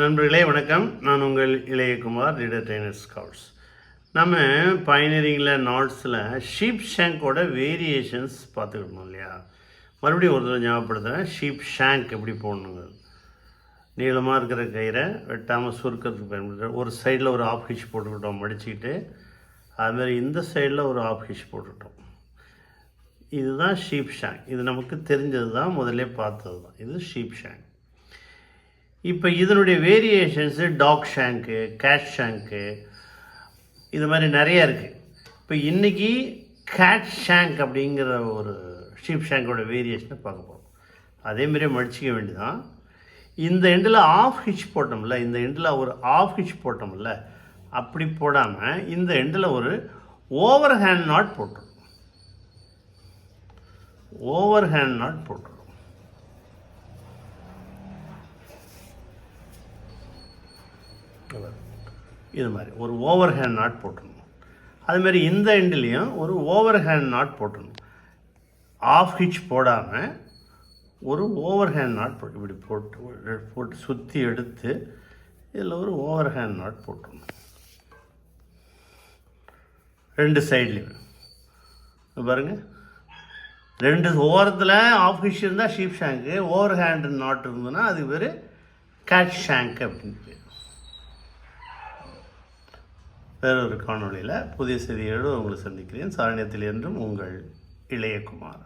நண்பர்களே வணக்கம். நான் உங்கள் இளையகுமார், லீடர் ட்ரெய்னர் ஸ்கவுட்ஸ். நம்ம பயனரிங்கில் நாட்ஸில் ஷீப் ஷேங்கோட வேரியேஷன்ஸ் பார்த்துக்கணும் இல்லையா? மறுபடியும் ஒரு தடவை ஞாபகப்படுத்துகிறேன். ஷீப் ஷேங்க் எப்படி போடணுங்க. நீளமாக இருக்கிற கயிறை வெட்டாமல் சுருக்கிறதுக்கு பயன்படுத்துகிற ஒரு சைடில் ஒரு ஆஃப் ஹிச் போட்டுக்கிட்டோம் மடிச்சுக்கிட்டு, அதுமாதிரி இந்த சைடில் ஒரு ஆஃப் ஹிச் போட்டுக்கிட்டோம். இதுதான் ஷீப் ஷேங்க். இது நமக்கு தெரிஞ்சது தான், முதல்ல பார்த்தது தான். இது ஷீப் ஷேங்க். இப்போ இதனுடைய வேரியேஷன்ஸு டாக் ஷேங்க்கு, கேட் ஷேங்க்கு, இது மாதிரி நிறையா இருக்குது. இப்போ இன்றைக்கி கேட் ஷேங்க் அப்படிங்கிற ஒரு ஷீப் ஷேங்கோட வேரியேஷனை பார்க்க போகிறோம். அதேமாதிரி மடிச்சிக்க வேண்டியதான். இந்த எண்டில் ஆஃப் ஹிச் போட்டோம்ல, இந்த எண்டில் ஒரு ஆஃப் ஹிச் போட்டோம்ல, அப்படி போடாமல் இந்த எண்டில் ஒரு ஓவர் ஹேண்ட் நாட் போட்டுரும். ஓவர் ஹேண்ட் நாட் போட்டுரும். இது மாதிரி ஒரு ஓவர் ஹேண்ட் நாட் போட்டுடணும். அதுமாரி இந்த எண்ட்லேயும் ஒரு ஓவர் ஹேண்ட் நாட் போட்டுடணும். ஆஃப் ஹிச் போடாமல் ஒரு ஓவர் ஹேண்ட் நாட் போட்டு இப்படி போட்டு சுற்றி எடுத்து இதில் ஒரு ஓவர் ஹேண்ட் நாட் போட்டுடணும். ரெண்டு சைட்லேயும் பாருங்கள், ரெண்டு ஓரத்தில் ஆஃப் ஹிச் இருந்தால் ஷீப் ஷேங்க்கு, ஓவர் ஹேண்ட் நாட் இருந்ததுன்னா அதுக்கு பேர் கேட் ஷேங்க் அப்படின்னு பேர். வேறொரு காணொலியில் புதிய செய்தியோடு உங்களை சந்திக்கிறேன். சாரணியத்தில் என்றும் உங்கள் இளையகுமார்.